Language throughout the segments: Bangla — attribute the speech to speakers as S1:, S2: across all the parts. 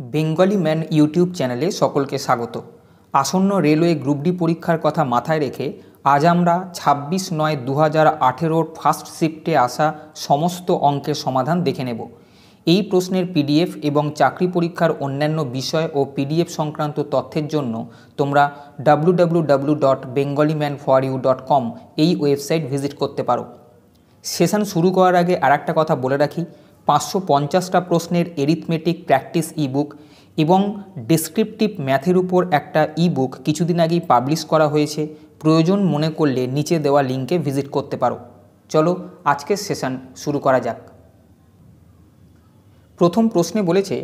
S1: বেঙ্গলি ম্যান ইউটিউব চ্যানেলে সকলকে স্বাগত। আসন্ন রেলওয়ে গ্রুপ ডি পরীক্ষার কথা মাথায় রেখে আজ আমরা 26/9/2018 ফার্স্ট শিফটে আসা সমস্ত অঙ্কের সমাধান দেখে নেব। এই প্রশ্নের পিডিএফ এবং চাকরি পরীক্ষার অন্যান্য বিষয় ও পিডিএফ সংক্রান্ত তথ্যের জন্য তোমরা www.bengali-man-for-you.com এই ওয়েবসাইট ভিজিট করতে পারো। সেশন শুরু করার আগে আরেকটা কথা বলে রাখি, 550টা প্রশ্নের এরিথমেটিক প্র্যাকটিস ইবুক এবং ডেসক্রিপটিভ ম্যাথের উপর একটা ইবুক কিছুদিন আগেই পাবলিশ করা হয়েছে। প্রয়োজন মনে করলে নিচে দেওয়া লিঙ্কে ভিজিট করতে পারো। চলো আজকের সেশন শুরু করা যাক। প্রথম প্রশ্নে বলেছে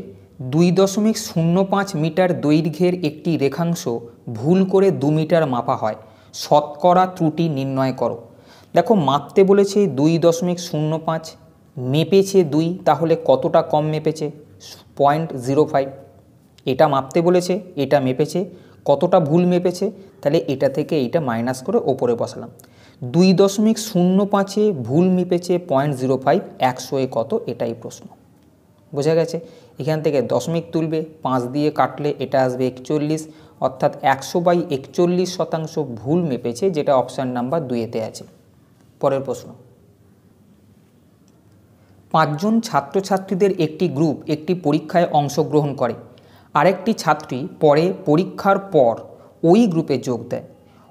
S1: 2.05 মিটার দৈর্ঘ্যের একটি রেখাংশ ভুল করে 2 মিটার মাপা হয়, শতকরা ত্রুটি নির্ণয় করো। দেখো, মাপতে বলেছে 2.05, মেপেছে 2, তাহলে কতটা কম মেপেছে? 0.05। এটা মাপতে বলেছে, এটা মেপেছে, কতটা ভুল মেপেছে? তাহলে এটা থেকে এইটা মাইনাস করে ওপরে বসালাম। 2.05-এ ভুল মেপেছে 0.05, 100-এ কত? এটাই প্রশ্ন। বোঝা গেছে? এখান থেকে দশমিক তুলবে, 5 দিয়ে কাটলে এটা আসবে 41, অর্থাৎ 100/41% ভুল মেপেছে, যেটা অপশান নাম্বার 2-এতে আছে। পরের প্রশ্ন, 5 জন ছাত্রছাত্রীদের একটি গ্রুপ একটি পরীক্ষায় অংশগ্রহণ করে। আরেকটি ছাত্রী পরে পরীক্ষার পর ওই গ্রুপে যোগ দেয়।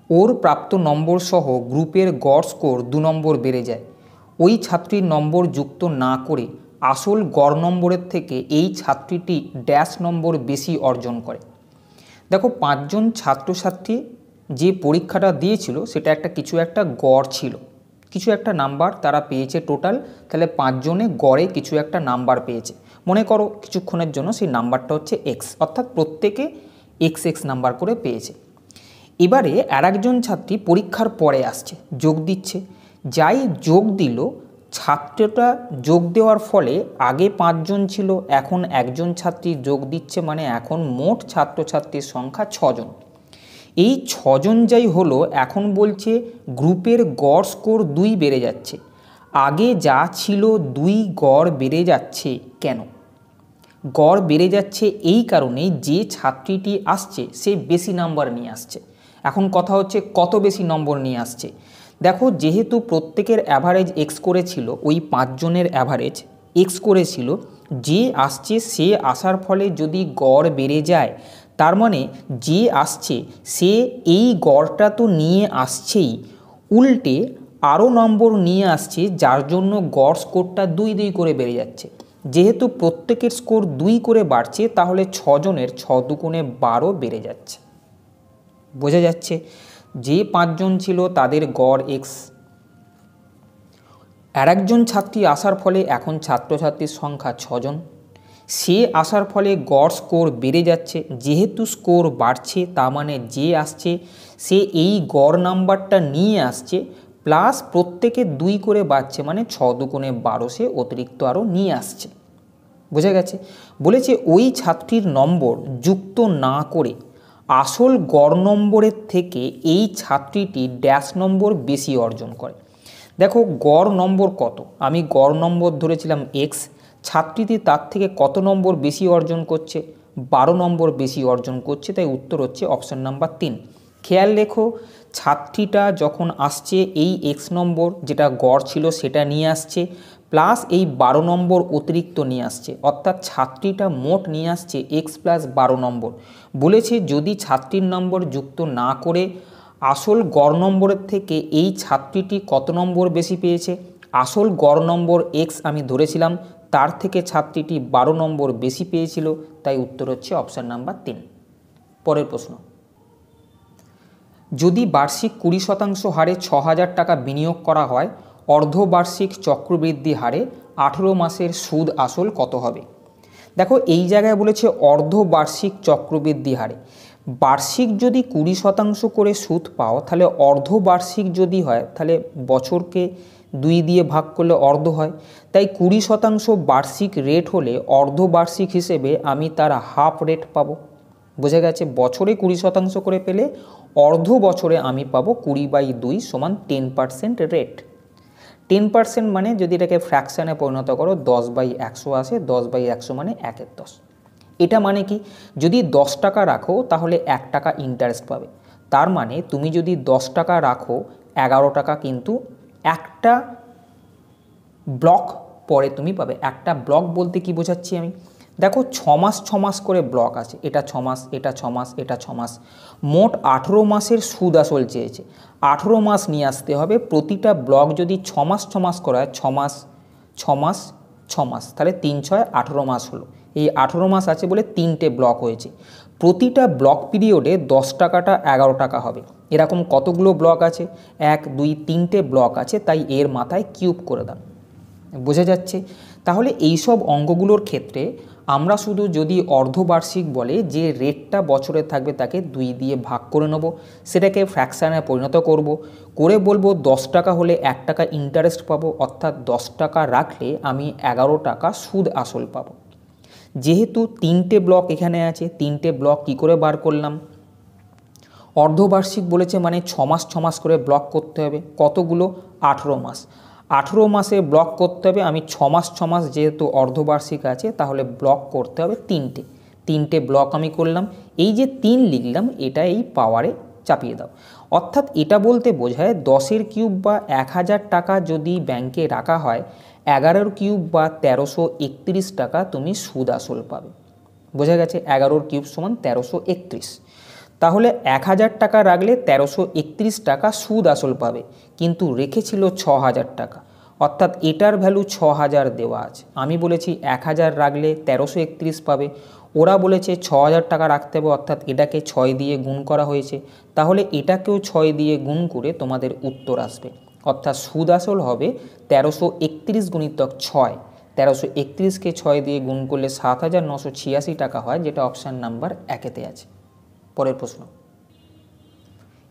S1: ওর প্রাপ্ত নম্বর সহ গ্রুপের গড় স্কোর 2 নম্বর বেড়ে যায়। ওই ছাত্রীর নম্বর যুক্ত না করে আসল গড় নম্বরের থেকে এই ছাত্রীটি ড্যাশ নম্বর বেশি অর্জন করে। দেখো, 5 জন ছাত্রছাত্রী যে পরীক্ষাটা দিয়েছিল সেটা কিছু একটা গড় ছিল, কিছু একটা নাম্বার তারা পেয়েছে টোটাল। তাহলে 5 জনে গড়ে কিছু একটা নাম্বার পেয়েছে। মনে করো কিছুক্ষণের জন্য সেই নাম্বারটা হচ্ছে এক্স, অর্থাৎ প্রত্যেকে এক্স নাম্বার করে পেয়েছে। এবারে আরেকজন ছাত্রী পরীক্ষার পরে আসছে, যোগ দিচ্ছে। যাই যোগ দিল, ছাত্রটা যোগ দেওয়ার ফলে আগে 5 জন ছিল, এখন একজন ছাত্রী যোগ দিচ্ছে, মানে এখন মোট ছাত্রছাত্রীর সংখ্যা 6 জন। এই 6 জন যাই হলো, এখন বলছে গ্রুপের গড় স্কোর 2 বেড়ে যাচ্ছে। আগে যা ছিল 2 গড় বেড়ে যাচ্ছে কেন? গড় বেড়ে যাচ্ছে এই কারণেই যে ছাত্রীটি আসছে সে বেশি নাম্বার নিয়ে আসছে। এখন কথা হচ্ছে কত বেশি নম্বর নিয়ে আসছে। দেখো, যেহেতু প্রত্যেকের অ্যাভারেজ এক্স করেছিল, ওই 5 জনের অ্যাভারেজ এক্স করেছিল, যে আসছে সে আসার ফলে যদি গড় বেড়ে যায়, তার মানে যে আসছে সে এই গড়টা তো নিয়ে আসছেই, উল্টে আরও নম্বর নিয়ে আসছে, যার জন্য গড় স্কোরটা 2 করে বেড়ে যাচ্ছে। যেহেতু প্রত্যেকের স্কোর 2 করে বাড়ছে, তাহলে 6 জনের 6 দুগুণে 12 বেড়ে যাচ্ছে। বোঝা যাচ্ছে? যে 5 জন ছিল তাদের গড় এক্স। আরেকজন ছাত্রী আসার ফলে এখন ছাত্রছাত্রীর সংখ্যা 6 জন। সে আসার ফলে গড় স্কোর বেড়ে যাচ্ছে। যেহেতু স্কোর বাড়ছে, তার মানে যে আসছে সে এই গড় নাম্বারটা নিয়ে আসছে, প্লাস প্রত্যেকে 2 করে বাড়ছে, মানে 6 দুগুণে 12 সে অতিরিক্ত আরও নিয়ে আসছে। বোঝা গেছে? বলেছে ওই ছাত্রীর নম্বর যুক্ত না করে আসল গড় নম্বরের থেকে এই ছাত্রীটি ড্যাশ নম্বর বেশি অর্জন করে। দেখো, গড় নম্বর কত? আমি গড় নম্বর ধরেছিলাম এক্স, ছাত্রীটি তার থেকে কত নম্বর বেশি অর্জন করছে? 12 নম্বর বেশি অর্জন করছে, তাই উত্তর হচ্ছে অপশান নাম্বার 3। খেয়াল রেখো, ছাত্রীটা যখন আসছে এই এক্স নম্বর যেটা গড় ছিল সেটা নিয়ে আসছে, প্লাস এই 12 নম্বর অতিরিক্ত নিয়ে আসছে, অর্থাৎ ছাত্রীটা মোট নিয়ে আসছে এক্স প্লাস 12 নম্বর। বলেছে যদি ছাত্রীর নম্বর যুক্ত না করে আসল গড় নম্বরের থেকে এই ছাত্রীটি কত নম্বর বেশি পেয়েছে, আসল গড় নম্বর এক্স আমি ধরেছিলাম, তার থেকে ছাত্রীটি 12 নম্বর বেশি পেয়েছিল, তাই উত্তর হচ্ছে অপশান নাম্বার 3। পরের প্রশ্ন, যদি বার্ষিক 20% হারে 6,000 টাকা বিনিয়োগ করা হয়, অর্ধবার্ষিক চক্রবৃদ্ধি হারে 18 মাসের সুদ আসল কত হবে? দেখো, এই জায়গায় বলেছে অর্ধবার্ষিক চক্রবৃদ্ধি হারে। বার্ষিক যদি 20% করে সুদ পাও, তাহলে অর্ধবার্ষিক যদি হয় তাহলে বছরকে 2 দিয়ে ভাগ করলে অর্ধ হয়। তাই 20% বার্ষিক রেট হলে অর্ধবার্ষিক হিসেবে আমি তার হাফ রেট পাবো। বোঝা গেছে? বছরে 20% করে পেলে অর্ধ বছরে আমি পাবো 20/2 সমান 10% রেট। 10% মানে যদি এটাকে ফ্র্যাকশানে পরিণত করো 10/100 আসে, 10/100 মানে 1/10। এটা মানে কি, যদি 10 টাকা রাখো তাহলে 1 টাকা ইন্টারেস্ট পাবে। তার মানে তুমি যদি 10 টাকা রাখো 11 টাকা কিন্তু একটা ব্লক পরে তুমি পাবে। একটা ব্লক বলতে কি বোঝাচ্ছি আমি, দেখো 6 মাস 6 মাস করে ব্লক আছে, এটা 6 মাস, এটা 6 মাস, এটা 6 মাস, মোট 18 মাসের সুদ আসল চেয়েছে। 18 মাস নিয়ে আসতে হবে, প্রতিটা ব্লক যদি 6 মাস 6 মাস করা হয়, 6 মাস 6 মাস 6 মাস, তাহলে 3 6 18 মাস হলো। এই 18 মাস আছে বলে 3টে ব্লক হয়েছে। প্রতিটা ব্লক পিরিয়ডে 10 টাকাটা 11 টাকা হবে। এরকম কতগুলো ব্লক আছে, 1 2 3টে ব্লক আছে, তাই এর মাথায় কিউব করে দাও। বোঝা যাচ্ছে? তাহলে এই সব অঙ্কগুলোর ক্ষেত্রে আমরা শুধু যদি অর্ধবার্ষিক বলে যে রেটটা বছরে থাকবে তাকে 2 দিয়ে ভাগ করে নেব, সেটাকে ফ্র্যাকশানে পরিণত করব, করে বলবো 10 টাকা হলে 1 টাকা ইন্টারেস্ট পাবো, অর্থাৎ 10 টাকা রাখলে আমি 11 টাকা সুদ আসল পাবো। যেহেতু 3টে ব্লক এখানে আছে, 3টে ব্লক কি করে বার করলাম, অর্ধবার্ষিক বলেছে মানে 6 মাস 6 মাস করে ব্লক করতে হবে। কতগুলো, 18 মাস। 18 মাসে ব্লক করতে হবে, আমি 6 মাস 6 মাস যেহেতু অর্ধবার্ষিক আছে তাহলে ব্লক করতে হবে 3টে ব্লক আমি করলাম। এই যে 3 লিখলাম এটা এই পাওয়ারে চাপিয়ে দাও। অর্থাৎ এটা বলতে বোঝায় 10-এর কিউব বা 1000 টাকা যদি ব্যাংকে রাখা হয়, 11-এর কিউব বা 1331 টাকা তুমি সুদ আসল পাবে। বোঝা গেছে? 11-এর কিউব সমান 1331। তাহলে 1000 টাকা রাখলে 1331 টাকা সুদ আসল পাবে, কিন্তু রেখেছিল 6000 টাকা, অর্থাৎ এটার ভ্যালু 6000 দেওয়া আছে। আমি বলেছি 1000 রাখলে 1331 পাবে, ওরা বলেছে 6000 টাকা রাখতে হবে, অর্থাৎ এটাকে 6 দিয়ে গুণ করা হয়েছে। তাহলে এটাকেও 6 দিয়ে গুণ করে তোমাদের উত্তর আসবে, অর্থাৎ সুদ আসল হবে 1331 গুণিতক 6। 1331কে 6 দিয়ে গুণ করলে 7986 টাকা হয়, যেটা অপশান নাম্বার 1-এতে আছে। পরের প্রশ্ন,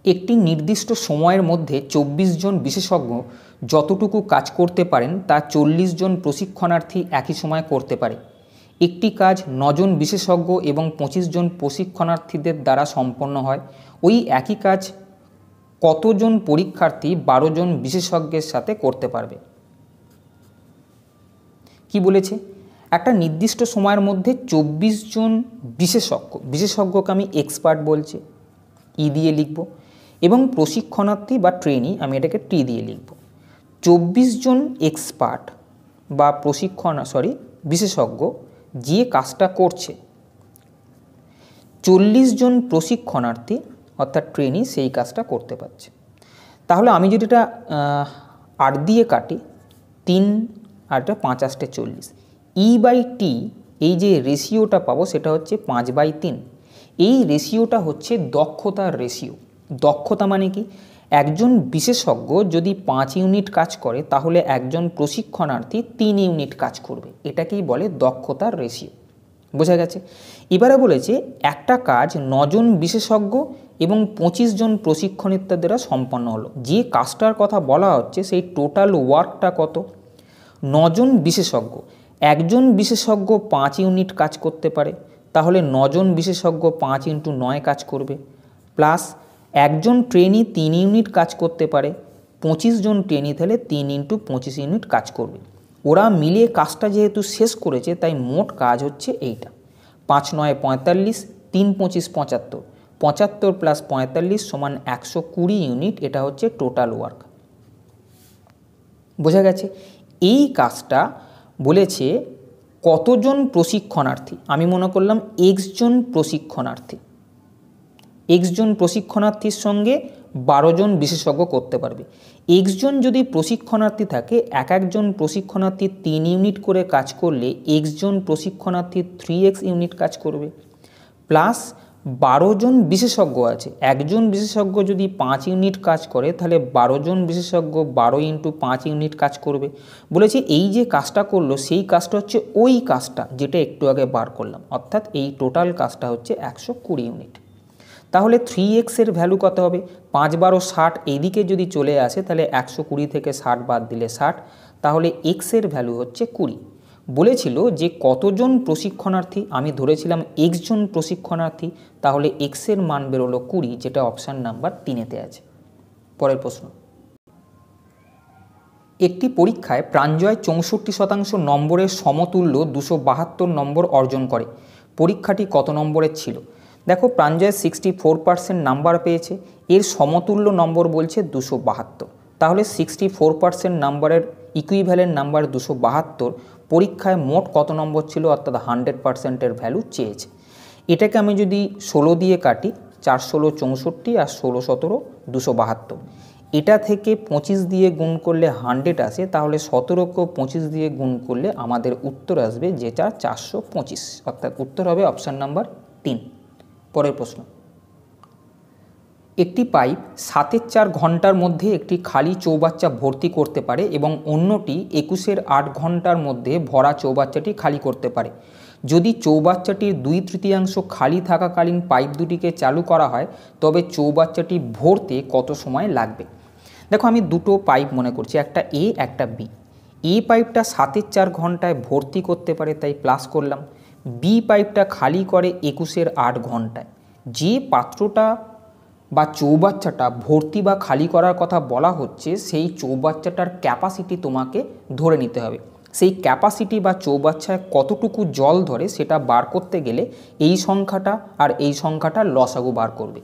S1: একটি নির্দিষ্ট সময়ের মধ্যে 24 জন বিশেষজ্ঞ যতটুকু কাজ করতে পারেন তা 40 জন প্রশিক্ষণার্থী একই সময় করতে পারে। একটি কাজ 9 জন বিশেষজ্ঞ এবং 25 জন প্রশিক্ষণার্থীদের দ্বারা সম্পন্ন হয়। ওই একই কাজ কতজন পরীক্ষার্থী 12 জন বিশেষজ্ঞের সাথে করতে পারবে? কি বলেছে, একটা নির্দিষ্ট সময়ের মধ্যে 24 জন বিশেষজ্ঞকে আমি এক্সপার্ট বলছি, ই দিয়ে লিখব, এবং প্রশিক্ষণার্থী বা ট্রেনি আমি এটাকে টি দিয়ে লিখব। 24 জন এক্সপার্ট বা বিশেষজ্ঞ যে কাজটা করছে, 40 জন প্রশিক্ষণার্থী অর্থাৎ ট্রেনি সেই কাজটা করতে পারছে। তাহলে আমি যদি এটা 8 দিয়ে কাটি, 3 আর 5 8 40, E/T এই যে রেশিওটা পাবো সেটা হচ্ছে 5/3। এই রেশিওটা হচ্ছে দক্ষতার রেশিও। দক্ষতা মানে কি, একজন বিশেষজ্ঞ যদি 5 ইউনিট কাজ করে তাহলে একজন প্রশিক্ষণার্থী 3 ইউনিট কাজ করবে, এটাকেই বলে দক্ষতার রেশিও। বোঝা গেছে? এবারে বলেছে একটা কাজ 9 জন বিশেষজ্ঞ এবং 25 জন প্রশিক্ষণার্থীদের দ্বারা সম্পন্ন হলো। যে কাজটার কথা বলা হচ্ছে সেই টোটাল ওয়ার্কটা কত, 9 জন বিশেষজ্ঞ, একজন বিশেষজ্ঞ 5 ইউনিট কাজ করতে পারে, তাহলে 9 জন বিশেষজ্ঞ 5 × 9 কাজ করবে, প্লাস একজন ট্রেনি 3 ইউনিট কাজ করতে পারে, 25 জন ট্রেনি তাহলে 3 × 25 ইউনিট কাজ করবে। ওরা মিলে কাজটা যেহেতু শেষ করেছে তাই মোট কাজ হচ্ছে এইটা, 5 9 45, 3 25 75, 75 + 45 সমান 120 ইউনিট, এটা হচ্ছে টোটাল ওয়ার্ক। বোঝা গেছে? এই কাজটা বলেছে কতজন প্রশিক্ষণার্থী, আমি মনে করলাম x জন প্রশিক্ষণার্থী, x জন প্রশিক্ষণার্থীর সঙ্গে 12 জন বিশেষজ্ঞ করতে পারবে। x জন যদি প্রশিক্ষণার্থী থাকে, এক একজন প্রশিক্ষণার্থী 3 ইউনিট করে কাজ করলে x জন প্রশিক্ষণার্থী 3x ইউনিট কাজ করবে, প্লাস 12 জন বিশেষজ্ঞ আছে, একজন বিশেষজ্ঞ যদি 5 ইউনিট কাজ করে তাহলে 12 জন বিশেষজ্ঞ 12 × 5 ইউনিট কাজ করবে। বলেছে এই যে কাজটা করলো সেই কাজটা হচ্ছে ওই কাজটা যেটা একটু আগে বার করলাম, অর্থাৎ এই টোটাল কাজটা হচ্ছে 120 ইউনিট। তাহলে 3x এর ভ্যালু কত হবে, 5 12 60, এইদিকে যদি চলে আসে তাহলে 120 থেকে 60 বাদ দিলে 60, তাহলে x এর ভ্যালু হচ্ছে 20। বলেছিল যে কতজন প্রশিক্ষণার্থী, আমি ধরেছিলাম x জন প্রশিক্ষণার্থী, তাহলে x এর মান বেরোলো 20, যেটা অপশান নাম্বার 3-এতে আছে। পরের প্রশ্ন, একটি পরীক্ষায় প্রাঞ্জয় 64% নম্বরের সমতুল্য 272 নম্বর অর্জন করে। পরীক্ষাটি কত নম্বরের ছিল? দেখো প্রাঞ্জয় 64% নাম্বার পেয়েছে, এর সমতুল্য নম্বর বলছে 272। তাহলে 64% নাম্বারের ইকুইভ্যালেন্ট নাম্বার 272, পরীক্ষায় মোট কত নম্বর ছিল, অর্থাৎ 100%-এর ভ্যালু চেয়েছে। এটাকে আমি যদি 16 দিয়ে কাটি, 4 16 64 আর 16 17 272, এটা থেকে 25 দিয়ে গুণ করলে 100 আসে, তাহলে 17কেও 25 দিয়ে গুণ করলে আমাদের উত্তর আসবে যেটা 425, অর্থাৎ উত্তর হবে অপশান নাম্বার 3। পরের প্রশ্ন, একটি পাইপ 7-4 ঘন্টার মধ্যে একটি খালি চৌবাচ্চা ভর্তি করতে পারে এবং অন্যটি 21-8 ঘন্টার মধ্যে ভরা চৌবাচ্চাটি খালি করতে পারে। যদি চৌবাচ্চাটির 2/3 খালি থাকাকালীন পাইপ দুটিকে চালু করা হয় তবে চৌবাচ্চাটি ভরতে কত সময় লাগবে? দেখো আমি দুটো পাইপ মনে করছি, একটা এ একটা বি। এ পাইপটা 7-4 ঘন্টায় ভর্তি করতে পারে, তাই প্লাস করলাম। বি পাইপটা খালি করে 21-8 ঘন্টায়। যে পাত্রটা বা চৌবাচ্চাটা ভর্তি বা খালি করার কথা বলা হচ্ছে সেই চৌবাচ্চাটার ক্যাপাসিটি তোমাকে ধরে নিতে হবে। সেই ক্যাপাসিটি বা চৌবাচ্চায় কতটুকু জল ধরে সেটা বার করতে গেলে এই সংখ্যাটা আর এই সংখ্যাটা লসাগু বার করবে।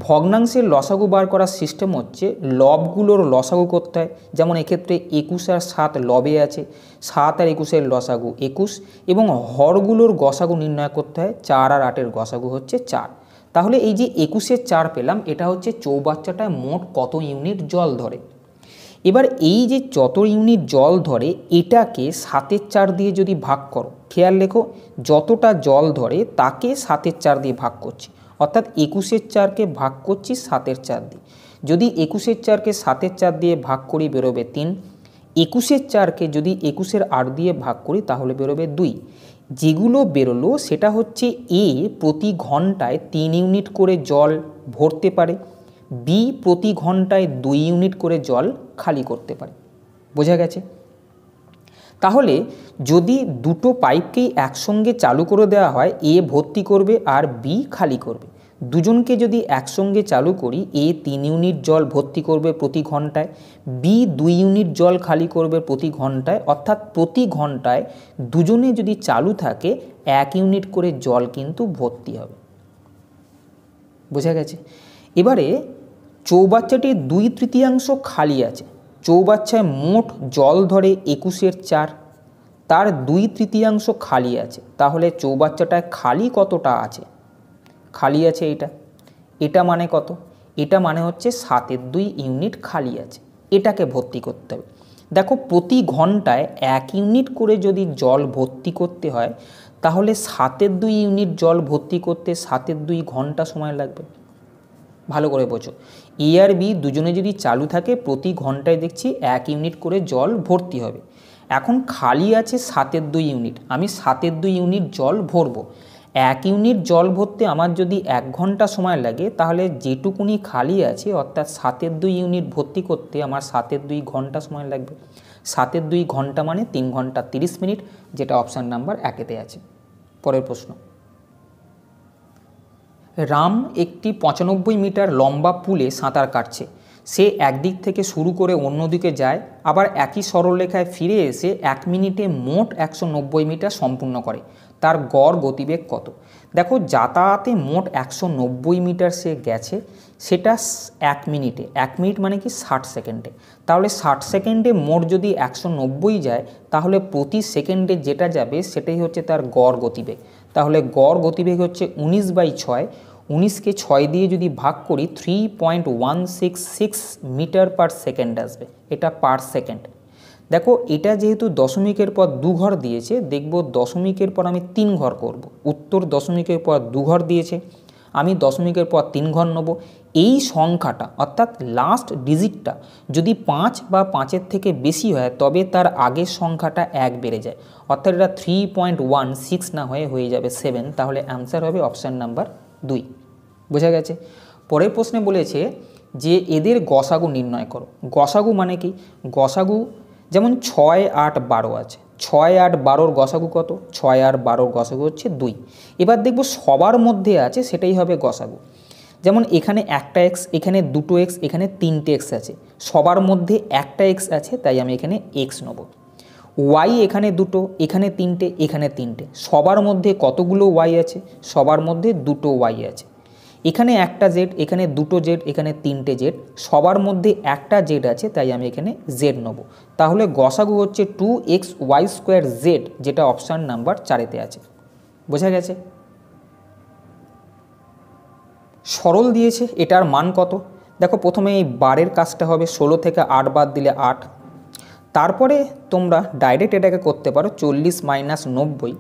S1: ভগ্নাংশের লসাগু বার করার সিস্টেম হচ্ছে লবগুলোর লসাগু করতে হয়। যেমন এক্ষেত্রে 21 আর 7 লবে আছে, 7 আর 21-এর লসাগু 21, এবং হরগুলোর গসাগু নির্ণয় করতে হয়, 4 আর 8-এর গসাগু হচ্ছে 4। তাহলে এই যে 21-এর 4 পেলাম, এটা হচ্ছে চৌবাচ্চাটায় মোট কত ইউনিট জল ধরে। এবার এই যে যত ইউনিট জল ধরে এটাকে 7-4 দিয়ে যদি ভাগ করো, খেয়াল রেখো যতটা জল ধরে তাকে 7-4 দিয়ে ভাগ করছি, অর্থাৎ 21-এর 4কে ভাগ করছি 7-এর 4 দিয়ে। যদি 21-এর 4কে 7-এর 4 দিয়ে ভাগ করি বেরোবে 3, 21-এর 4কে যদি 21-এর 8 দিয়ে ভাগ করি তাহলে বেরোবে 2। যেগুলো বেরোলো সেটা হচ্ছে এ প্রতি ঘন্টায় 3 ইউনিট করে জল ভরতে পারে, বি প্রতি ঘন্টায় 2 ইউনিট করে জল খালি করতে পারে। বোঝা গেছে? তাহলে যদি দুটো পাইপকেই একসঙ্গে চালু করে দেওয়া হয়, এ ভর্তি করবে আর বি খালি করবে। দুজনকে যদি একসঙ্গে চালু করি, এ 3 ইউনিট জল ভর্তি করবে প্রতি ঘন্টায়, বি 2 ইউনিট জল খালি করবে প্রতি ঘন্টায়, অর্থাৎ প্রতি ঘন্টায় দুজনে যদি চালু থাকে 1 ইউনিট করে জল কিন্তু ভর্তি হবে। বোঝা গেছে? এবারে চৌবাচ্চাটির 2/3 খালি আছে। চৌবাচ্চায় মোট জল ধরে 21-এর 4, তার 2/3 খালি আছে। তাহলে চৌবাচ্চাটায় খালি কতটা আছে? খালি আছে এটা মানে কত? এটা মানে হচ্ছে 7-এর 2 ইউনিট খালি আছে, এটাকে ভর্তি করতে হবে। দেখো প্রতি ঘন্টায় 1 ইউনিট করে যদি জল ভর্তি করতে হয় তাহলে 7-এর 2 ইউনিট জল ভর্তি করতে 7-এর 2 ঘন্টা সময় লাগবে। ভালো করে বোঝো, এ আর বি দুজনে যদি চালু থাকে প্রতি ঘন্টায় দেখছি 1 ইউনিট করে জল ভর্তি হবে। এখন খালি আছে 7-এর 2 ইউনিট, আমি 7-এর 2 ইউনিট জল ভরবো। 1 ইউনিট জল ভরতে আমার যদি 1 ঘন্টা সময় লাগে তাহলে যেটুকুনি খালি আছে অর্থাৎ 7-এর 2 ইউনিট ভর্তি করতে আমার 7-এর 2 ঘন্টা সময় লাগবে। 7-এর 2 ঘন্টা মানে 3 ঘন্টা 30 মিনিট, যেটা অপশান নাম্বার 1-এতে আছে। পরের প্রশ্ন, রাম একটি 95 মিটার লম্বা পুলে সাঁতার কাটছে। সে একদিক থেকে শুরু করে অন্যদিকে যায়, আবার একই সরলরেখায় ফিরে এসে 1 মিনিটে মোট 190 মিটার সম্পূর্ণ করে। তার গড় গতিবেগ কত? দেখো যাতায়াতে মোট 190 মিটার সে গেছে, সেটা 1 মিনিটে। 1 মিনিট মানে কি 60 সেকেন্ডে। তাহলে 60 সেকেন্ডে মোট যদি 190 যায় তাহলে প্রতি সেকেন্ডে যেটা যাবে সেটাই হচ্ছে তার গড় গতিবেগ। তাহলে গড় গতিবেগ হচ্ছে 19/6। 19কে 6 দিয়ে যদি ভাগ করি 3.166 মিটার পার সেকেন্ড আসবে, এটা পার সেকেন্ড। দেখো এটা যেহেতু দশমিকের পর 2 ঘর দিয়েছে, দেখব দশমিকের পর আমি 3 ঘর করব। উত্তর দশমিকের পর 2 ঘর দিয়েছে, আমি দশমিকের পর 3 ঘর নেব। এই সংখ্যাটা অর্থাৎ লাস্ট ডিজিটটা যদি 5 বা 5-এর থেকে বেশি হয় তবে তার আগের সংখ্যাটা 1 বেড়ে যায়, অর্থাৎ এটা 3.16 না হয়ে যাবে 7। তাহলে অ্যান্সার হবে অপশান নাম্বার 2। বোঝা গেছে? পরের প্রশ্নে বলেছে যে এদের গসাগু নির্ণয় করো। গসাগু মানে কি? গসাগু যেমন 6, 8, 12 আছে। 6, 8, 12-র গসাগু কত? 6 আর 12-র গসাগু হচ্ছে 2। এবার দেখব সবার মধ্যে আছে, সেটাই হবে গসাগু। যেমন এখানে একটা এক্স, এখানে দুটো এক্স, এখানে 3টে এক্স আছে। সবার মধ্যে একটা এক্স আছে, তাই আমি এখানে এক্স নেব। ওয়াই এখানে দুটো, এখানে তিনটে, এখানে তিনটে, সবার মধ্যে কতগুলো ওয়াই আছে? সবার মধ্যে দুটো ওয়াই আছে। এখানে একটা জেড, এখানে দুটো জেড, এখানে তিনটে জেড, সবার মধ্যে একটা জেড আছে, তাই আমি এখানে জেড নেব। তাহলে গসাগু হচ্ছে 2xy² জেড, যেটা অপশান নাম্বার 4-এতে আছে। বোঝা গেছে? সরল দিয়েছে, এটার মান কত? দেখো প্রথমে এই বারের কাজটা হবে, 16 থেকে 8 বাদ দিলে 8। তারপরে তোমরা ডাইরেক্ট এটাকে করতে পারো 40 - 90,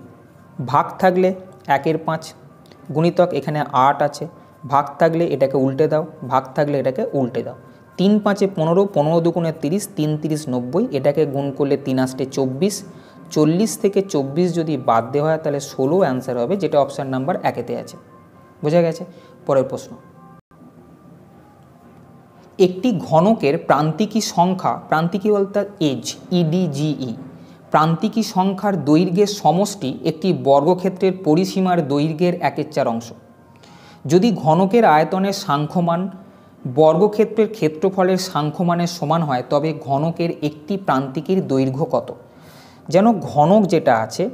S1: ভাগ থাকলে 1/5, গুণিতক এখানে 8 আছে, ভাগ থাকলে এটাকে উল্টে দাও, ভাগ থাকলে এটাকে উল্টে দাও। 3 × 5 = 15, 15 × 2 = 30, 3 × 3 = 90, এটাকে গুণ করলে 3 × 8 = 24, 40 থেকে 24 যদি বাদ দেওয়া হয় তাহলে 16 অ্যান্সার হবে, যেটা অপশান নাম্বার 1-এতে আছে। বোঝা গেছে? পরের প্রশ্ন, একটি ঘনকের প্রান্তিকী সংখ্যা, প্রান্তিকী বলতে এজ, EDGE, প্রান্তিকী সংখ্যার দৈর্ঘ্যের সমষ্টি একটি বর্গক্ষেত্রের পরিসীমার দৈর্ঘ্যের 1/4 অংশ। যদি ঘনকের আয়তনের সাংখ্যমান বর্গক্ষেত্রের ক্ষেত্রফলের সাংখ্যমানের সমান হয় তবে ঘনকের একটি প্রান্তিকীর দৈর্ঘ্য কত? যেন ঘনক যেটা আছে,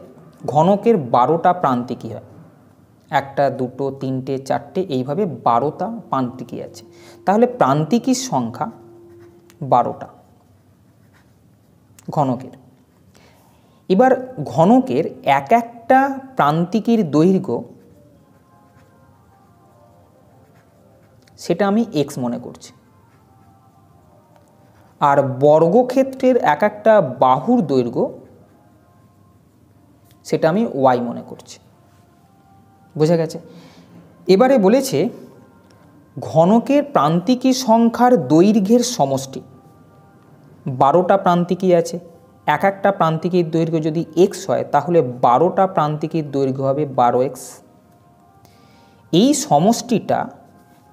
S1: ঘনকের 12টা প্রান্তিকী হয়, 1, 2, 3, 4, এইভাবে 12টা প্রান্তিকী আছে। তাহলে প্রান্তিকীর সংখ্যা 12টা ঘনকের। এবার ঘনকের এক একটা প্রান্তিকীর দৈর্ঘ্য, সেটা আমি x মনে করছি, আর বর্গক্ষেত্রের এক একটা বাহুর দৈর্ঘ্য, সেটা আমি y মনে করছি। বোঝা গেছে? এবারে বলেছে ঘনকের প্রান্তিকী সংখ্যার দৈর্ঘ্যের সমষ্টি, 12টা প্রান্তিকী আছে, এক একটা প্রান্তিকীর দৈর্ঘ্য যদি x হয় তাহলে 12টা প্রান্তিকীর দৈর্ঘ্য হবে 12x। এই সমষ্টিটা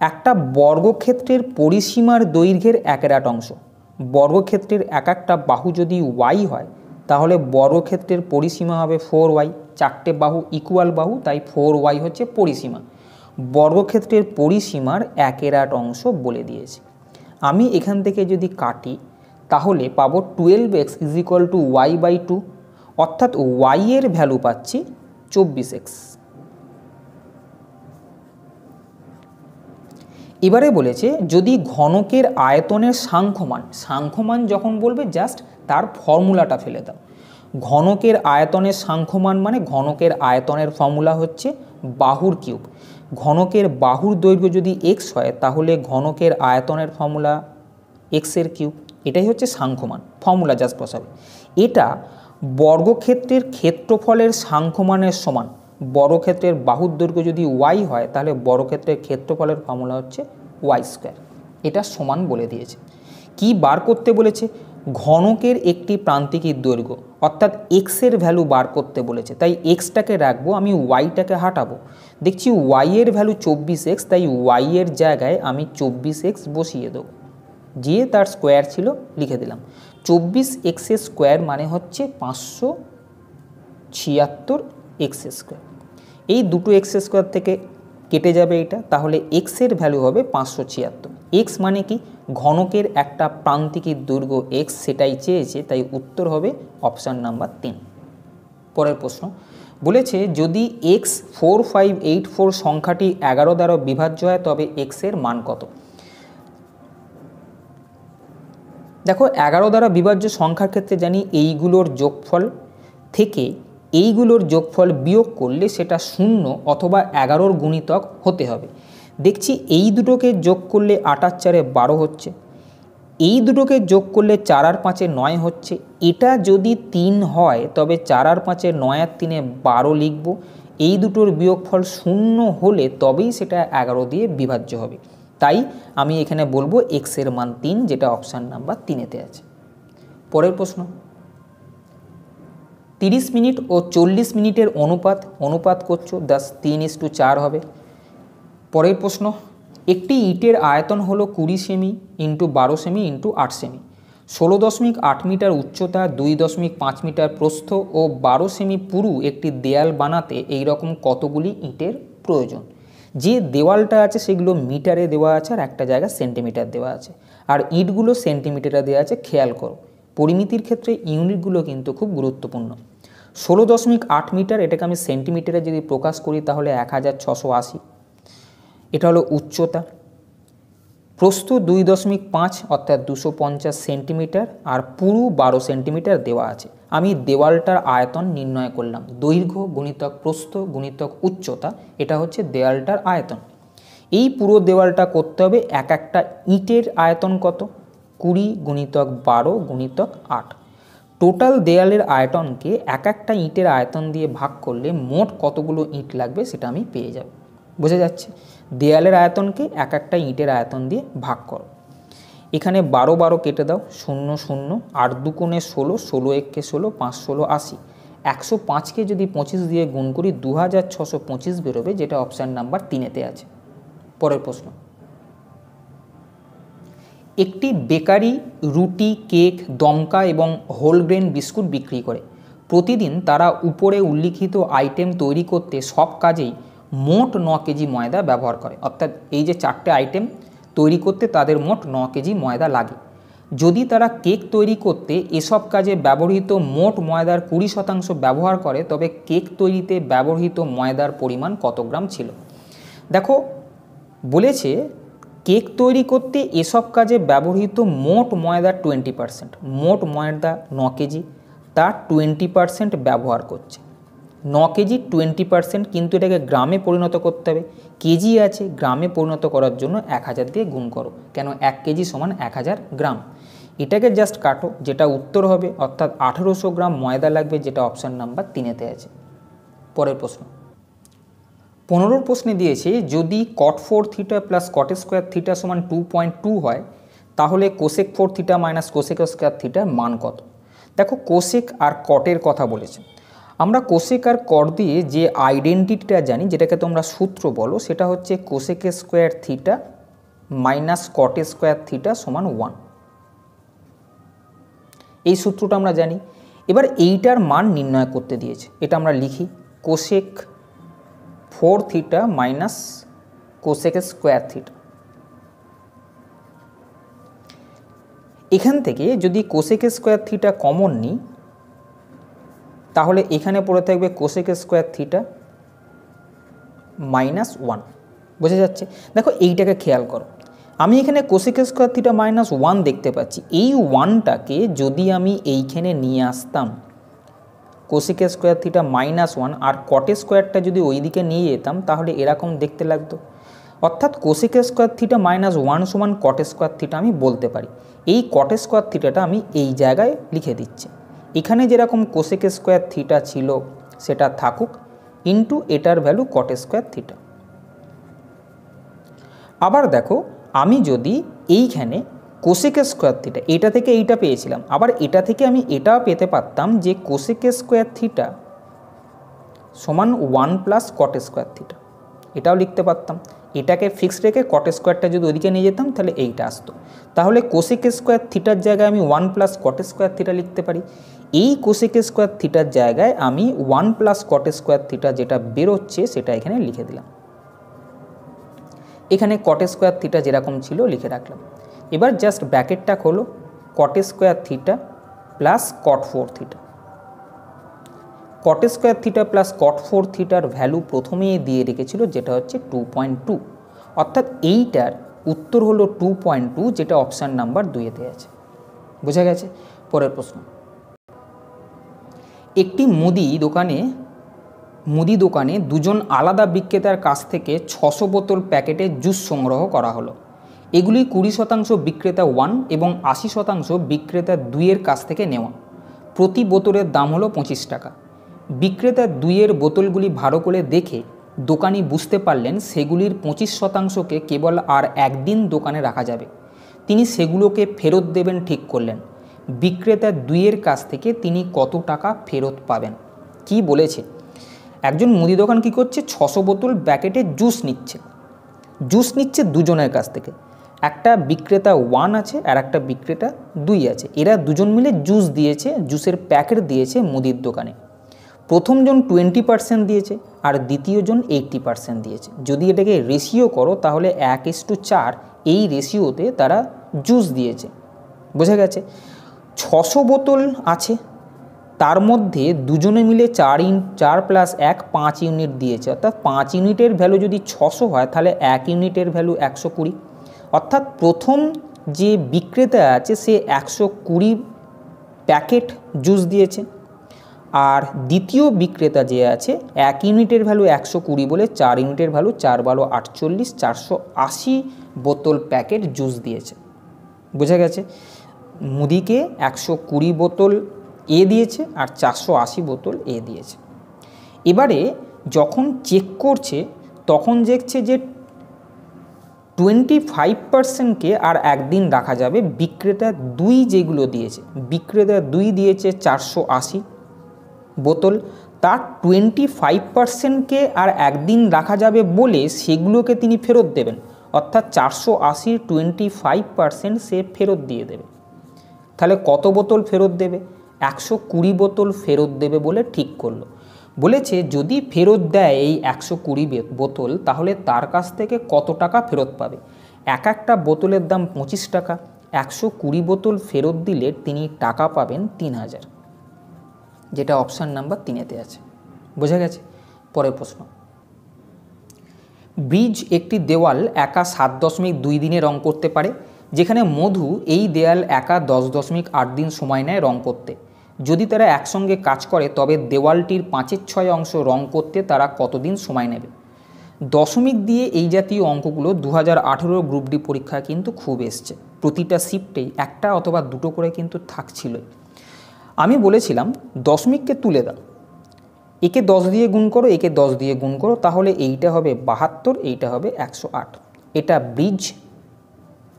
S1: একটা বর্গক্ষেত্রের পরিসীমার দৈর্ঘ্যের 1/8 অংশ। বর্গক্ষেত্রের এক একটা বাহু যদি y হয় তাহলে বর্গক্ষেত্রের পরিসীমা হবে 4y, 4টে বাহু ইকুয়াল বাহু, তাই 4y হচ্ছে পরিসীমা। বর্গক্ষেত্রের পরিসীমার 1/8 অংশ বলে দিয়েছে। আমি এখান থেকে যদি কাটি তাহলে পাবো 12x = y/2, অর্থাৎ y এর ভ্যালু পাচ্ছি 24x। এবারে বলেছে যদি ঘনকের আয়তনের সাংখ্যমান, সাংখ্যমান যখন বলবে জাস্ট তার ফর্মুলাটা ফেলে দাও। ঘনকের আয়তনের সাংখ্যমান মানে ঘনকের আয়তনের ফর্মুলা হচ্ছে বাহুর কিউব। ঘনকের বাহুর দৈর্ঘ্য যদি x হয় তাহলে ঘনকের আয়তনের ফর্মুলা x-এর কিউব। এটাই হচ্ছে সাংখ্যমান, ফর্মুলা জাস্ট বসাবে। এটা বর্গক্ষেত্রের ক্ষেত্রফলের সাংখ্যমানের সমান। বর্গক্ষেত্রের বাহুর দৈর্ঘ্য যদি y হয় তাহলে বর্গক্ষেত্রের ক্ষেত্রফলের ফর্মুলা হচ্ছে y²। এটা সমান বলে দিয়েছে। কি বার করতে বলেছে? ঘনকের একটি প্রান্তিকীর দৈর্ঘ্য, অর্থাৎ x-এর ভ্যালু বার করতে বলেছে, তাই x-টাকে রাখবো, আমি y-টাকে হাঁটাবো। দেখছি y-এর ভ্যালু 24x, তাই y-এর জায়গায় আমি 24x বসিয়ে দেবো, দিয়ে তার স্কোয়ার ছিল লিখে দিলাম। 24x² মানে হচ্ছে 576x²। এই দুটো x² থেকে কেটে যাবে এটা, তাহলে x-এর ভ্যালু হবে 576। x মানে কি? ঘনকের একটা প্রান্তিকীর দৈর্ঘ্য x, সেটাই চেয়েছে, তাই উত্তর হবে অপশান নাম্বার 3। পরের প্রশ্ন বলেছে যদি x4584 সংখ্যাটি 11 দ্বারা বিভাজ্য হয় তবে x-এর মান কত? দেখো 11 দ্বারা বিভাজ্য সংখ্যার ক্ষেত্রে জানি এইগুলোর যোগফল থেকে এইগুলোর যোগফল বিয়োগ করলে সেটা 0 অথবা 11-র গুণিতক হতে হবে। দেখছি এই দুটোকে যোগ করলে 8 আর 4 12 হচ্ছে, এই দুটোকে যোগ করলে 4 আর 5 9 হচ্ছে। এটা যদি 3 হয় তবে 4 আর 5 9 আর 3 12 লিখব। এই দুটোর বিয়োগফল 0 হলে তবেই সেটা 11 দিয়ে বিভাজ্য হবে। তাই আমি এখানে বলবো x-এর মান 3, যেটা অপশান নাম্বার 3-এতে আছে। পরের প্রশ্ন 30 মিনিট ও 40 মিনিটের অনুপাত করছো, 3:4 হবে। পরের প্রশ্ন একটি ইটের আয়তন হলো 20 সেমি × 12 সেমি × 8 সেমি, 16.8 মিটার উচ্চতা, 2.5 মিটার প্রস্থ ও 12 সেমি পুরু একটি দেয়াল বানাতে এই রকম কতগুলি ইটের প্রয়োজন? যে দেওয়ালটা আছে সেগুলো মিটারে দেওয়া আছে আর একটা জায়গা সেন্টিমিটার দেওয়া আছে, আর ইটগুলো সেন্টিমিটারে দেওয়া আছে। খেয়াল করো পরিমিতির ক্ষেত্রে ইউনিটগুলো কিন্তু খুব গুরুত্বপূর্ণ। 16.8 মিটার, এটাকে আমি সেন্টিমিটারে যদি প্রকাশ করি তাহলে 1680। এটা হলো উচ্চতা। প্রস্থ 2.5 অর্থাৎ 250 সেন্টিমিটার, আর পুরু 12 সেন্টিমিটার দেওয়া আছে। আমি দেওয়ালটার আয়তন নির্ণয় করলাম, দৈর্ঘ্য গুণিতক প্রস্থ গুণিতক উচ্চতা, এটা হচ্ছে দেওয়ালটার আয়তন। এই পুরো দেওয়ালটা করতে হবে, এক একটা ইটের আয়তন কত, 20 গুণিতক 12 গুণিতক 8। টোটাল দেয়ালের আয়তনকে এক একটা ইটের আয়তন দিয়ে ভাগ করলে মোট কতগুলো ইট লাগবে সেটা আমি পেয়ে যাব। বোঝা যাচ্ছে? দেয়ালের আয়তনকে এক একটা ইটের আয়তন দিয়ে ভাগ করো। এখানে 12 12 কেটে দাও, 0 0, 8 2 × 16, 16 1 × 16, 5 16 80। 105কে যদি 25 দিয়ে গুণ করি 2625 বেরোবে, যেটা অপশান নাম্বার 3-এতে আছে। পরের প্রশ্ন, একটি বেকারি রুটি, কেক, দমকা এবং হোলগ্রেন বিস্কুট বিক্রি করে। প্রতিদিন তারা উপরে উল্লিখিত আইটেম তৈরি করতে সব কাজেই মোট 9 কেজি ময়দা ব্যবহার করে। অর্থাৎ এই যে 4টে আইটেম তৈরি করতে তাদের মোট 9 কেজি ময়দা লাগে। যদি তারা কেক তৈরি করতে এসব কাজে ব্যবহৃত মোট ময়দার 20% ব্যবহার করে, তবে কেক তৈরিতে ব্যবহৃত ময়দার পরিমাণ কত গ্রাম ছিল? দেখো, বলেছে কেক তৈরি করতে এসব কাজে ব্যবহৃত মোট ময়দার 20%, মোট ময়দা 9 কেজি, তার 20% ব্যবহার করছে। 9 কেজি 20%, কিন্তু এটাকে গ্রামে পরিণত করতে হবে। কেজি আছে, গ্রামে পরিণত করার জন্য 1000 দিয়ে গুণ করো, কেন 1 কেজি সমান 1000 গ্রাম। এটাকে জাস্ট কাটো, যেটা উত্তর হবে, অর্থাৎ 1800 গ্রাম ময়দা লাগবে, যেটা অপশান নাম্বার 3-এতে আছে। পরের প্রশ্ন, 15 প্রশ্নে দিয়েছে যদি cot 4 theta plus cot square theta সমান 2.2 হয়, তাহলে cosec 4 theta minus cosec square থিটার মান কত? দেখো, কোসেক আর কটের কথা বলেছে। আমরা কোসেক আর কট দিয়ে যে আইডেন্টিটিটা জানি, যেটাকে তোমরা সূত্র বলো, সেটা হচ্ছে cosec square theta minus cot square theta সমান 1। এই সূত্রটা আমরা জানি। এবার এইটার মান নির্ণয় করতে দিয়েছে, এটা আমরা লিখি, cosec 4 theta minus cosec square theta. এখান থেকে যদি কোসেক স্কোয়ার থিটা কমন নিই, তাহলে এখানে পড়ে থাকবে কোসেক স্কোয়ার থিটা মাইনাস 1। বোঝা যাচ্ছে? দেখো, এইটাকে খেয়াল করো, আমি এখানে কোসেক স্কোয়ার থিটা মাইনাস 1 দেখতে পাচ্ছি। এই 1টাকে যদি আমি এইখানে নিয়ে আসতাম, কোসেক স্কোয়ার থিটা মাইনাস 1, আর কট স্কোয়ারটা যদি ওই দিকে নিয়ে যেতাম, তাহলে এরকম দেখতে লাগতো। অর্থাৎ কোসেক স্কোয়ার থিটা মাইনাস 1 সমান কট স্কোয়ার থিটা আমি বলতে পারি। এই কট স্কোয়ার থিটাটা আমি এই জায়গায় লিখে দিচ্ছি। এখানে যেরকম কোসেক স্কোয়ার থিটা ছিল সেটা থাকুক, ইন্টু এটার ভ্যালু কট স্কোয়ার থিটা। আবার দেখো, আমি যদি এইখানে কোসেক স্কোয়ার থিটা, এটা থেকে এইটা পেয়েছিলাম, আবার এটা থেকে আমি এটাও পেতে পারতাম যে কোসেক স্কোয়ার থিটা সমান 1 প্লাস কট স্কোয়ার থিটা, এটাও লিখতে পারতাম। এটাকে ফিক্সড রেখে কট স্কোয়ারটা যদি ওদিকে নিয়ে যেতাম, তাহলে এইটা আসতো। তাহলে কোসেক স্কোয়ার থিটার জায়গায় আমি 1 প্লাস কট স্কোয়ার থিটা লিখতে পারি। এই কোসেক স্কোয়ার থিটার জায়গায় আমি 1 প্লাস কট স্কোয়ার থিটা যেটা বেরোচ্ছে সেটা এখানে লিখে দিলাম। এখানে কট স্কোয়ার থিটা যেরকম ছিল লিখে রাখলাম। এবার জাস্ট ব্র্যাকেটটা খোলো, cot square theta plus cot 4 theta. Cot square theta plus cot 4 থিটার ভ্যালু প্রথমেই দিয়ে রেখেছিল, যেটা হচ্ছে 2.2। অর্থাৎ এইটার উত্তর হলো 2.2, যেটা অপশান নাম্বার 2-এতে আছে। বোঝা গেছে? পরের প্রশ্ন, একটি মুদি দোকানে দুজন আলাদা বিক্রেতার কাছ থেকে 600 বোতল প্যাকেটে জুস সংগ্রহ করা হলো। এগুলি 20% বিক্রেতা 1 এবং 80% বিক্রেতা 2-এর কাছ থেকে নেওয়া। প্রতি বোতলের দাম হলো 25 টাকা। বিক্রেতা 2-এর বোতলগুলি ভালো করে দেখে দোকানি বুঝতে পারলেন সেগুলির 25%কে কেবল আর একদিন দোকানে রাখা যাবে। তিনি সেগুলোকে ফেরত দেবেন ঠিক করলেন। বিক্রেতা 2-এর কাছ থেকে তিনি কত টাকা ফেরত পাবেন? কি বলেছে? একজন মুদি দোকান কী করছে, 600 বোতল প্যাকেটে জুস নিচ্ছে দুজনের কাছ থেকে। একটা বিক্রেতা 1 আছে আর একটা বিক্রেতা 2 আছে। এরা দুজন মিলে জুস দিয়েছে, জুসের প্যাকেট দিয়েছে মুদির দোকানে। প্রথমজন 20% দিয়েছে আর দ্বিতীয়জন 80% দিয়েছে। যদি এটাকে রেশিও করো তাহলে 1:4 এই রেশিওতে তারা জুস দিয়েছে। বোঝা গেছে? 600 বোতল আছে, তার মধ্যে দুজনে মিলে 4 + 1 5 ইউনিট দিয়েছে, অর্থাৎ 5 ইউনিটের ভ্যালু যদি 600 হয় তাহলে 1 ইউনিটের ভ্যালু 120। অর্থাৎ প্রথম যে বিক্রেতা আছে সে 120 প্যাকেট জুস দিয়েছে, আর দ্বিতীয় বিক্রেতা যে আছে 1 ইউনিটের ভ্যালু 120 বলে 4 ইউনিটের ভ্যালু 4 × 12 = 48, 480 বোতল প্যাকেট জুস দিয়েছে। বোঝা গেছে? মুদিকে 120 বোতল এ দিয়েছে আর 480 বোতল এ দিয়েছে। এবারে যখন চেক করছে তখন দেখছে যে 25%কে আর একদিন রাখা যাবে। বিক্রেতা 2 যেগুলো দিয়েছে, বিক্রেতা 2 দিয়েছে 480 বোতল, তার 25%কে আর একদিন রাখা যাবে বলে সেগুলোকে তিনি ফেরত দেবেন, অর্থাৎ 480 25% সে ফেরত দিয়ে দেবে। তাহলে কত বোতল ফেরত দেবে? 120 বোতল ফেরত দেবে বলে ঠিক করলো। বলেছে যদি ফেরত দেয় এই 120 বোতল তাহলে তার কাছ থেকে কত টাকা ফেরত পাবে। এক একটা বোতলের দাম 25 টাকা, 120 বোতল ফেরত দিলে তিনি টাকা পাবেন 3000, যেটা অপশান নাম্বার 3-তে আছে। বোঝা গেছে? পরের প্রশ্ন, ব্রিজ একটি দেওয়াল একা 7.2 দিনে রং করতে পারে, যেখানে মধু এই দেয়াল একা 10.8 দিন সময় নেয় রং করতে। যদি তারা একসঙ্গে কাজ করে তবে দেওয়ালটির 5/6 অংশ রং করতে তারা কতদিন সময় নেবে? দশমিক দিয়ে এই জাতীয় অঙ্কগুলো 2018 গ্রুপ ডি পরীক্ষায় কিন্তু খুব এসছে। প্রতিটা শিফটেই একটা অথবা দুটো করে কিন্তু থাকছিলই। আমি বলেছিলাম দশমিককে তুলে দাও, একে 10 দিয়ে গুণ করো, একে 10 দিয়ে গুণ করো, তাহলে এইটা হবে 72, এইটা হবে 108। এটা ব্রিজ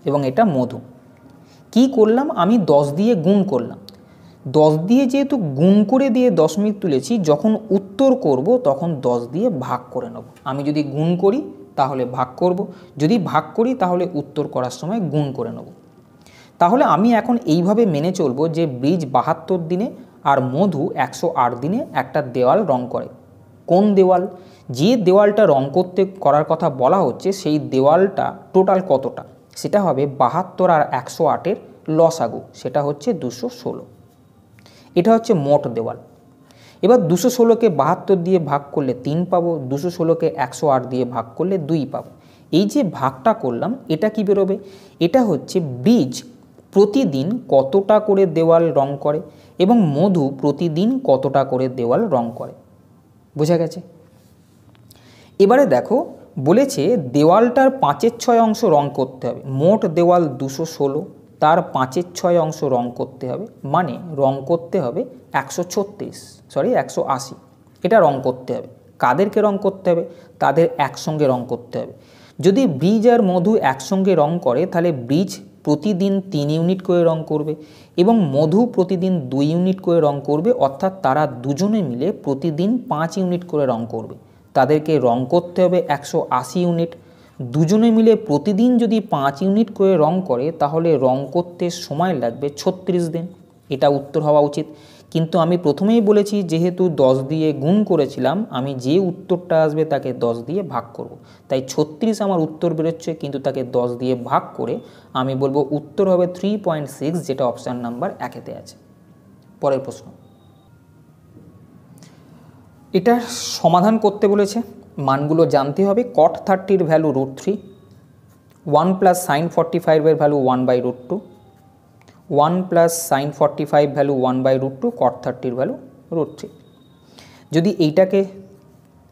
S1: এবং এটা মধু। কি করলাম? আমি 10 দিয়ে গুণ করলাম। 10 দিয়ে যেহেতু গুণ করে দিয়ে দশমিক তুলেছি, যখন উত্তর করব তখন 10 দিয়ে ভাগ করে নেব। আমি যদি গুণ করি তাহলে ভাগ করব, যদি ভাগ করি তাহলে উত্তর করার সময় গুণ করে নেব। তাহলে আমি এখন এইভাবে মেনে চলবো যে ব্রিজ 72 দিনে আর মধু 108 দিনে একটা দেওয়াল রং করে। কোন দেওয়াল? যে দেওয়ালটা রং করার কথা বলা হচ্ছে সেই দেওয়ালটা টোটাল কতটা, সেটা হবে 72 আর 108-এর লসাগু, সেটা হচ্ছে 216। এটা হচ্ছে মোট দেওয়াল। এবার 216কে 72 দিয়ে ভাগ করলে 3 পাবো, 216কে 108 দিয়ে ভাগ করলে 2 পাবো। এই যে ভাগটা করলাম এটা কি বেরোবে? এটা হচ্ছে ব্রিজ প্রতিদিন কতটা করে দেওয়াল রং করে এবং মধু প্রতিদিন কতটা করে দেওয়াল রং করে। বোঝা গেছে? এবারে দেখো বলেছে দেওয়ালটার 5/6 অংশ রং করতে হবে। মোট দেওয়াল 216, তার 5/6 অংশ রং করতে হবে, মানে রং করতে হবে 180। এটা রং করতে হবে। কাদেরকে রং করতে হবে? তাদের একসঙ্গে রং করতে হবে। যদি ব্রিজ আর মধু একসঙ্গে রং করে তাহলে ব্রিজ প্রতিদিন 3 ইউনিট করে রং করবে এবং মধু প্রতিদিন 2 ইউনিট করে রং করবে, অর্থাৎ তারা দুজনে মিলে প্রতিদিন 5 ইউনিট করে রং করবে। তাদেরকে রং করতে হবে 180 ইউনিট। দুজনে মিলে প্রতিদিন যদি 5 ইউনিট করে রং করে তাহলে রং করতে সময় লাগবে 36 দিন। এটা উত্তর হওয়া উচিত, কিন্তু আমি প্রথমেই বলেছি যেহেতু 10 দিয়ে গুণ করেছিলাম, আমি যে উত্তরটা আসবে তাকে 10 দিয়ে ভাগ করব, তাই 36 আমার উত্তর বেরোচ্ছে, কিন্তু তাকে 10 দিয়ে ভাগ করে আমি বলবো উত্তর হবে 3.6, যেটা অপশান নাম্বার 1-তে আছে। পরের প্রশ্ন, এটা সমাধান করতে বলেছে, মানগুলো জানতে হবে। cot 30-র ভ্যালু √3, 1 + sin 45-এর ভ্যালু 1/√2, 1 + sin 45 ভ্যালু 1/√2, cot 30-র ভ্যালু √3। যদি এইটাকে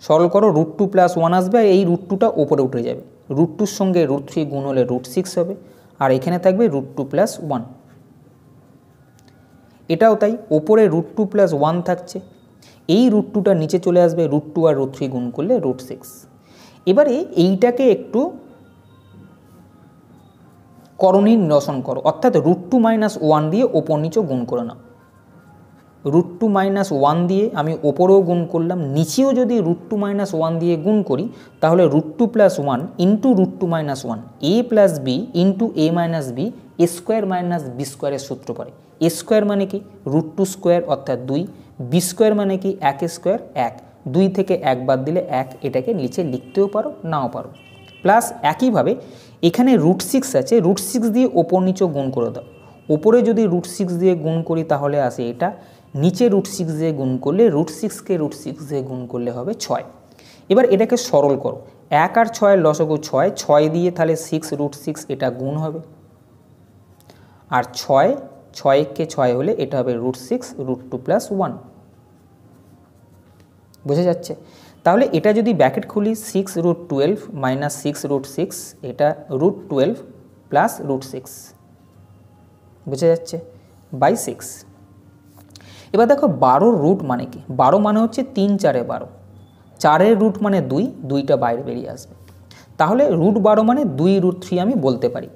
S1: সরল করো √2 + 1 আসবে, এই √2টা ওপরে উঠে যাবে, √2-র সঙ্গে √3 গুণ হলে √6 হবে, আর এখানে থাকবে √2 + 1। এটাও তাই, ওপরে √2 + 1 থাকছে, এই √2টা নিচে চলে আসবে, √2 আর √3 গুণ করলে √6। এবারে এইটাকে একটু করণী নিরসন করো, অর্থাৎ √2 - 1 দিয়ে ওপর নিচে গুণ করে নাও। √2 - 1 দিয়ে আমি ওপরেও গুণ করলাম, নিচেও যদি √2 - 1 দিয়ে গুণ করি তাহলে √2 + 1 × √2 - 1, a + b × a - b, a² - b² সূত্র পড়ে। a² মানে কি? √2² অর্থাৎ 2, b² মানে কি? 1² 1, 2 থেকে 1 বাদ দিলে 1, এটাকে নিচে লিখতেও পারো নাও পারো। প্লাস একইভাবে এখানে √6 আছে, √6 দিয়ে ওপর নিচে গুণ করে দাও, ওপরে যদি √6 দিয়ে গুণ করি তাহলে আসে এটা, নিচে √6 দিয়ে গুণ করলে √6কে √6 দিয়ে গুণ করলে হবে 6। এবার এটাকে সরল করো, 1 আর 6 এর লসাগু 6, 6 দিয়ে তাহলে 6√6 এটা গুণ হবে, আর 6 কে 6 হলে এটা হবে √6 √2 + 1। বোঝা যাচ্ছে? তাহলে এটা যদি ব্র্যাকেট খুলি 6√12 - 6√6, এটা √12 + √6, বোঝা যাচ্ছে, বাই 6। এবার দেখো 12 রুট মানে কি? 12 মানে হচ্ছে 3 4 এ 12, 4-এর রুট মানে 2, 2টা বাইরে বেরিয়ে আসবে। তাহলে √12 মানে 2√3 আমি বলতে পারি।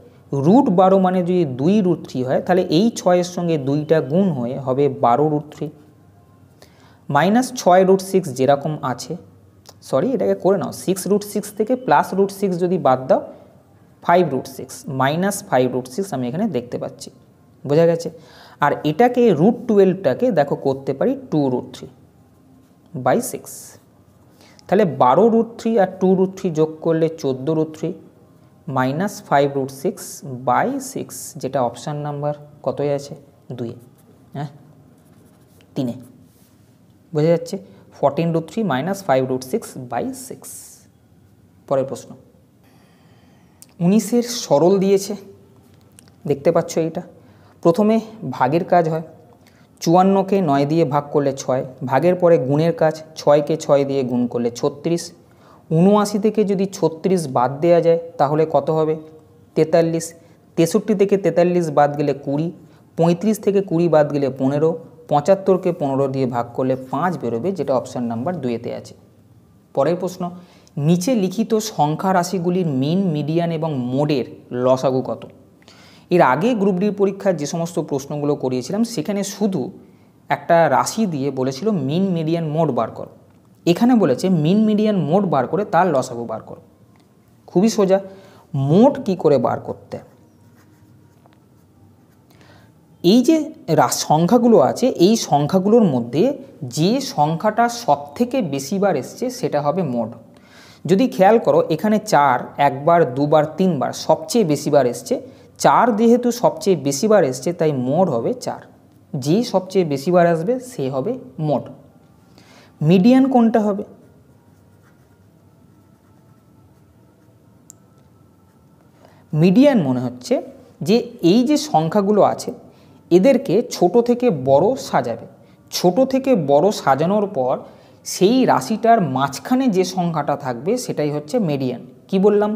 S1: √12 মানে যদি 2√3 হয় তাহলে এই 6-এর সঙ্গে 2টা গুণ হয়ে হবে 12√3 মাইনাস 6√6 যেরকম আছে, সরি এটাকে করে নাও, 6√6 থেকে +√6 যদি বাদ দাও 5√6 মাইনাস 5√6 আমি এখানে দেখতে পাচ্ছি, বোঝা গেছে? আর এটাকে √12টাকে দেখো করতে পারি 2√3 বাই 6, তাহলে 12√3 আর 2√3 যোগ করলে 14√3 মাইনাস 5√6 বাই 6, যেটা অপশান নাম্বার কতই আছে? 2-এ, হ্যাঁ 3-এ, বোঝা যাচ্ছে? 14√3 মাইনাস 5√6 বাই 6। পরের প্রশ্ন 19-এর সরল দিয়েছে, দেখতে পাচ্ছ এইটা। প্রথমে ভাগের কাজ হয়, 54কে 9 দিয়ে ভাগ করলে 6, ভাগের পরে গুণের কাজ, 6কে 6 দিয়ে গুণ করলে 36, 79 থেকে যদি 36 বাদ দেওয়া যায় তাহলে কত হবে? 43, 63 থেকে 43 বাদ গেলে 20, 35 থেকে 20 বাদ গেলে 15, 75কে 15 দিয়ে ভাগ করলে 5 বেরোবে, যেটা অপশান নাম্বার 2-এতে আছে। পরের প্রশ্ন, নিচে লিখিত সংখ্যা রাশিগুলির মিন, মিডিয়ান এবং মোডের লসাগু কত? এর আগে গ্রুপ ডির পরীক্ষায় যে সমস্ত প্রশ্নগুলো করিয়েছিলাম সেখানে শুধু একটা রাশি দিয়ে বলেছিল মিন, মিডিয়ান, মোড বার করো। এখানে বলেছে মিন, মিডিয়ান, মোড বার করে তার লসাগু বার করো। খুবই সোজা। মোড কি করে বার করতে? এই যে সংখ্যাগুলো আছে এই সংখ্যাগুলোর মধ্যে যে সংখ্যাটা সবথেকে বেশিবার এসছে সেটা হবে মোড। যদি খেয়াল করো এখানে 4 একবার, দুবার, 3বার সবচেয়ে বেশিবার এসছে। 4 যেহেতু সবচেয়ে বেশিবার এসছে তাই মোড হবে 4, যে সবচেয়ে বেশিবার আসবে সে হবে মোড। মিডিয়ান কোনটা হবে? মিডিয়ান মনে হচ্ছে যে এই যে সংখ্যাগুলো আছে এদেরকে ছোট থেকে বড় সাজাবে, ছোট থেকে বড় সাজানোর পর সেই রাশিটার মাঝখানে যে সংখ্যাটা থাকবে সেটাই হচ্ছে মিডিয়ান। কি বললাম?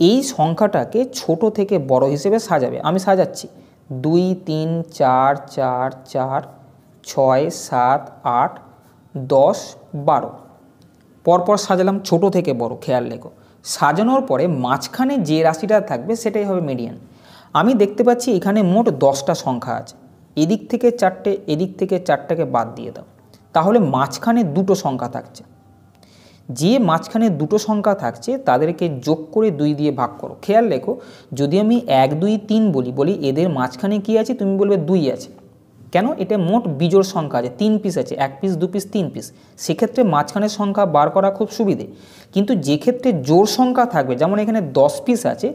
S1: এই সংখ্যাটাকে ছোট থেকে বড় হিসেবে সাজাবে। আমি সাজাচ্ছি 2 3 4 4 4 6 7 8 10 12 পরপর সাজালাম ছোট থেকে বড়। খেয়াল রেখো, সাজানোর পরে মাঝখানে যে রাশিটা থাকবে সেটাই হবে মিডিয়ান। আমি দেখতে পাচ্ছি এখানে মোট 10টা সংখ্যা আছে, এদিক থেকে 4টে এদিক থেকে 4টাকে বাদ দিয়ে দাও, তাহলে মাঝখানে 2টো সংখ্যা থাকছে। যে মাঝখানে 2টো সংখ্যা থাকছে তাদেরকে যোগ করে 2 দিয়ে ভাগ করো। খেয়াল রেখো, যদি আমি 1 2 3 বলি এদের মাঝখানে কি আছে? তুমি বলবে 2 আছে। কেন? এটা মোট বিজোড় সংখ্যা আছে, 3 পিস আছে, 1 পিস 2 পিস 3 পিস, সেক্ষেত্রে মাঝখানের সংখ্যা বার করা খুব সুবিধে। কিন্তু যে ক্ষেত্রে জোড় সংখ্যা থাকবে, যেমন এখানে 10 পিস আছে,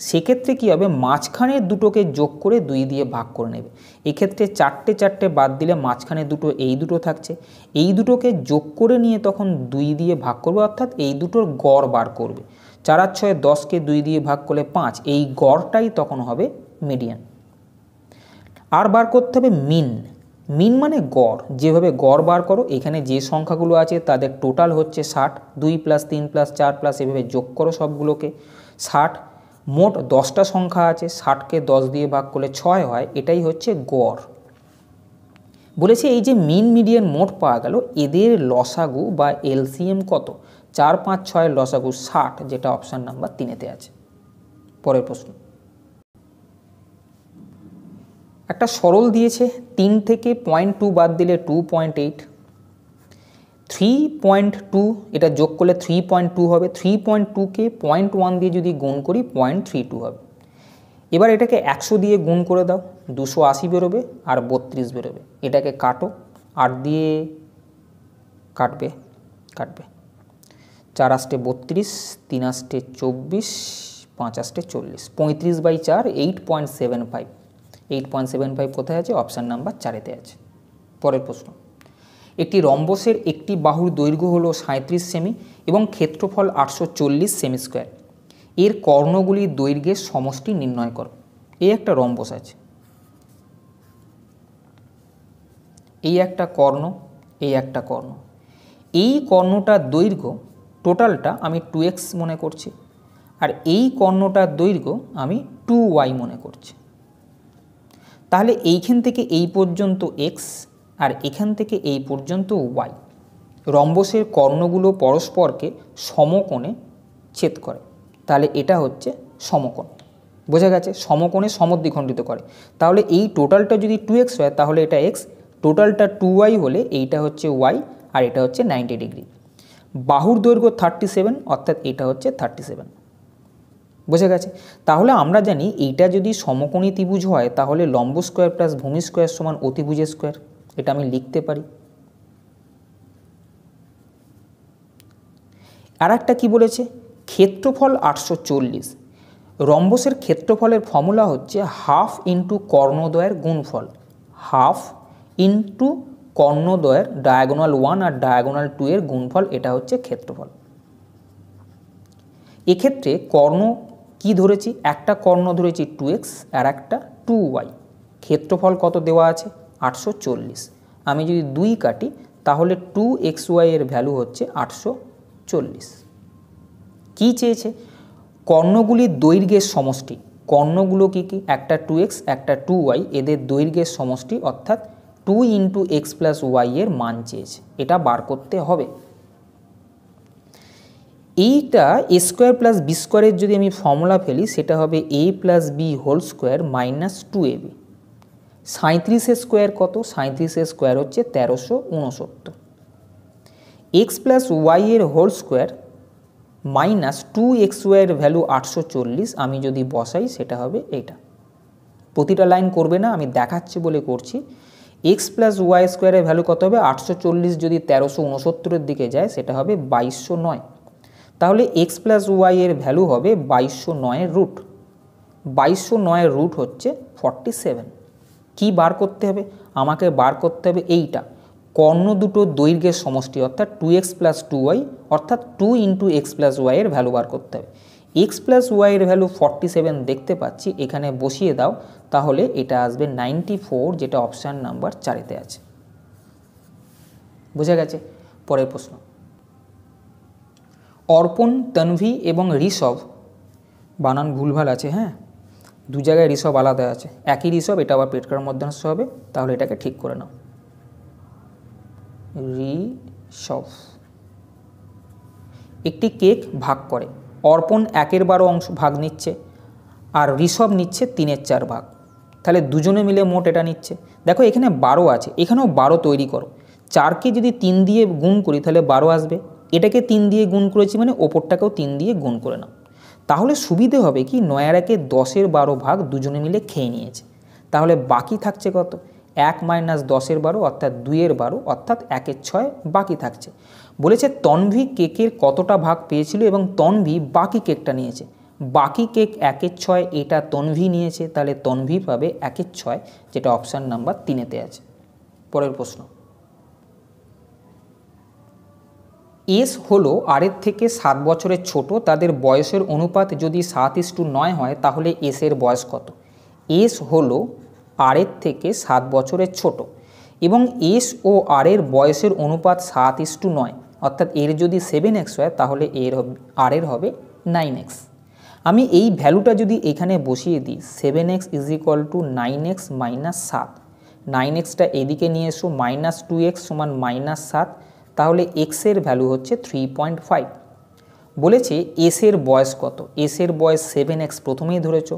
S1: সেক্ষেত্রে কী হবে? মাঝখানের দুটোকে যোগ করে 2 দিয়ে ভাগ করে নেবে। এক্ষেত্রে 4টে 4টে বাদ দিলে মাঝখানে দুটো, এই দুটো থাকছে, এই দুটোকে যোগ করে নিয়ে তখন 2 দিয়ে ভাগ করবে, অর্থাৎ এই দুটোর গড় বার করবে। 4 আর 6 10কে 2 দিয়ে ভাগ করলে 5, এই গড়টাই তখন হবে মিডিয়ান। আর বার করতে হবে মিন। মিন মানে গড়। যেভাবে গড় বার করো, এখানে যে সংখ্যাগুলো আছে তাদের টোটাল হচ্ছে 60, 2 + 3 + 4 প্লাস এভাবে যোগ করো সবগুলোকে 60। মোট 10টা সংখ্যা আছে, 60কে 10 দিয়ে ভাগ করলে 6 হয়, এটাই হচ্ছে গড়। বলেছে এই যে মিন, মিডিয়ান, মোট পাওয়া গেল, এদের লসাগু বা এলসিএম কত? 4 5 6 লসাগু 60, যেটা অপশান নাম্বার 3-এতে আছে। পরের প্রশ্ন, একটা সরল দিয়েছে, 3 থেকে 0.2 বাদ দিলে 2.8, 3.2 এটা যোগ করলে 3.2 হবে, 3.2কে 0.1 দিয়ে যদি গুণ করি 0.32 হবে। এবার এটাকে 100 দিয়ে গুণ করে দাও, 280 বেরোবে আর 32 বেরোবে। এটাকে কাটো, 8 দিয়ে কাটবে 4 আষ্টে 32, 3 আষ্টে 24, 5 আষ্টে 40, 35/4 8.75। 8.75 কোথায় আছে? অপশান নাম্বার 4-এতে আছে। পরের প্রশ্ন, একটি রম্বসের একটি বাহুর দৈর্ঘ্য হলো 37 সেমি এবং ক্ষেত্রফল 840 সেমি স্কোয়ার। এর কর্ণগুলির দৈর্ঘ্যের সমষ্টি নির্ণয় করো। এই একটা রম্বস আছে, এই একটা কর্ণ, এই একটা কর্ণ। এই কর্ণটার দৈর্ঘ্য টোটালটা আমি 2x মনে করছি, আর এই কর্ণটার দৈর্ঘ্য আমি 2y মনে করছি। তাহলে এইখান থেকে এই পর্যন্ত x আর এখান থেকে এই পর্যন্ত y। রম্বসের কর্ণগুলো পরস্পরকে সমকোণে ছেদ করে, তাহলে এটা হচ্ছে সমকোণ। বোঝা গেছে? সমকোণে সমদ্বিখণ্ডিত করে। তাহলে এই টোটালটা যদি 2x হয় তাহলে এটা x, টোটালটা 2y হলে এইটা হচ্ছে y, আর এটা হচ্ছে 90 ডিগ্রি। বাহুর দৈর্ঘ্য 37, অর্থাৎ এটা হচ্ছে 37। বোঝা গেছে? তাহলে আমরা জানি এইটা যদি সমকোণী ত্রিভুজ হয় তাহলে লম্ব স্কোয়ার প্লাস ভূমি স্কোয়ার সমান অতিভুজের স্কোয়ার। এটা আমি লিখতে পারি। আর একটা কী বলেছে? ক্ষেত্রফল 840। রম্বসের ক্ষেত্রফলের ফর্মুলা হচ্ছে হাফ ইন্টু কর্ণদ্বয়ের গুণফল। হাফ ইন্টু কর্ণদ্বয়ের ডায়াগোনাল 1 আর ডায়াগোনাল 2 এর গুণফল, এটা হচ্ছে ক্ষেত্রফল। এক্ষেত্রে কর্ণ কি ধরেছি? একটা কর্ণ ধরেছি 2x আর একটা 2y। ক্ষেত্রফল কত দেওয়া আছে? 840। আমি যদি 2 কাটি তাহলে 2xy এর ভ্যালু হচ্ছে 840। কি চেয়েছে? কর্ণগুলির দৈর্ঘ্যের সমষ্টি। কর্ণগুলো কি কি? একটা 2x একটা 2y, এদের দৈর্ঘ্যের সমষ্টি অর্থাৎ 2 ইন্টু x প্লাস ওয়াই এর মান চেয়েছে। এটা বার করতে হবে। এইটা এ স্কোয়ার প্লাস বি স্কোয়ারের যদি আমি ফর্মুলা ফেলি সেটা হবে a plus B whole square minus 2ab। 37 square কত? 37 স্কোয়ার হচ্ছে 1369। এক্স প্লাস ওয়াই এর হোল স্কোয়ার মাইনাস 2xy এর ভ্যালু 840 আমি যদি বসাই সেটা হবে এইটা। প্রতিটা লাইন করবে না, আমি দেখাচ্ছি বলে করছি। এক্স প্লাস ওয়াই স্কোয়ারের ভ্যালু কত হবে? 840 যদি 1369 দিকে যায় সেটা হবে 2209। তাহলে এক্স প্লাস ওয়াই এর ভ্যালু হবে 2209 রুট। 2209 রুট হচ্ছে 47। কি বার করতে হবে? আমাকে বার করতে হবে এইটা, কর্ণ দুটোর দৈর্ঘ্যের সমষ্টি অর্থাৎ 2x প্লাস 2y, অর্থাৎ 2 ইন্টু এক্স প্লাস ওয়াই এর ভ্যালু বার করতে হবে। এক্স প্লাস ওয়াই এর ভ্যালু 47 দেখতে পাচ্ছি, এখানে বসিয়ে দাও, তাহলে এটা আসবে 94, যেটা অপশান নাম্বার 4-এতে আছে। বোঝা গেছে? পরের প্রশ্ন, অর্পণ, তন্ভী এবং ঋষভ, বানান ভুলভাল আছে, হ্যাঁ, দু জায়গায় ঋষভ আলাদা আছে, একই ঋষভ, এটা আবার পেটকার মধ্যাংশ হবে, তাহলে এটাকে ঠিক করে নাও। ঋষভ একটি কেক ভাগ করে। অর্পণ 1/12 অংশ ভাগ নিচ্ছে আর ঋষভ নিচ্ছে 3/4 ভাগ। তাহলে দুজনে মিলে মোট এটা নিচ্ছে। দেখো এখানে 12 আছে, এখানেও 12 তৈরি করো। 4কে যদি 3 দিয়ে গুণ করি তাহলে 12 আসবে। এটাকে 3 দিয়ে গুণ করেছি মানে ওপরটাকেও 3 দিয়ে গুণ করে নাও। তাহলে সুবিধে হবে কি, 9 × 10 ভাগ দুজনে মিলে খেয়ে নিয়েছে। তাহলে বাকি থাকছে কত? 1 - 10 অর্থাৎ 2/12 অর্থাৎ 1/6 বাকি থাকছে। বলেছে তন্ভী কেকের কতটা ভাগ পেয়েছিল এবং তন্ভী বাকি কেকটা নিয়েছে। বাকি কেক 1/6, এটা তন্ভী নিয়েছে, তাহলে তন্ভী পাবে 1/6, যেটা অপশান নাম্বার 3-এতে আছে। পরের প্রশ্ন, এস হলো আরের থেকে 7 বছরের ছোট, তাদের বয়সের অনুপাত যদি 7:9 হয় তাহলে এসের বয়স কত? এস হলো আরের থেকে 7 বছরের ছোট এবং এস ও আরের বয়সের অনুপাত 7:9, অর্থাৎ এর যদি 7x হয় তাহলে আরের হবে 9x। আমি এই ভ্যালুটা যদি এখানে বসিয়ে দিই, 7x = 9x - 7, 9xটা এদিকে নিয়ে এসো, -2x = -7, তাহলে x এর ভ্যালু হচ্ছে 3.5। বলেছে এস এর বয়স কত? এস এর বয়স 7x প্রথমেই ধরেছ,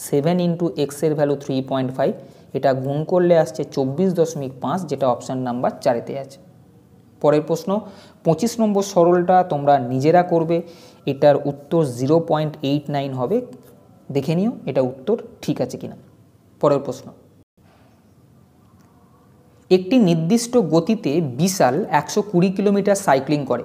S1: 7 × x এর ভ্যালু 3.5, এটা গুণ করলে আসছে 24.5, যেটা অপশান নাম্বার 4-এতে আছে। পরের প্রশ্ন, 25 নম্বর সরলটা তোমরা নিজেরা করবে, এটার উত্তর 0.89 হবে। দেখে নিও এটা উত্তর ঠিক আছে কিনা। পরের প্রশ্ন, একটি নির্দিষ্ট গতিতে বিশাল 120 কিলোমিটার সাইক্লিং করে।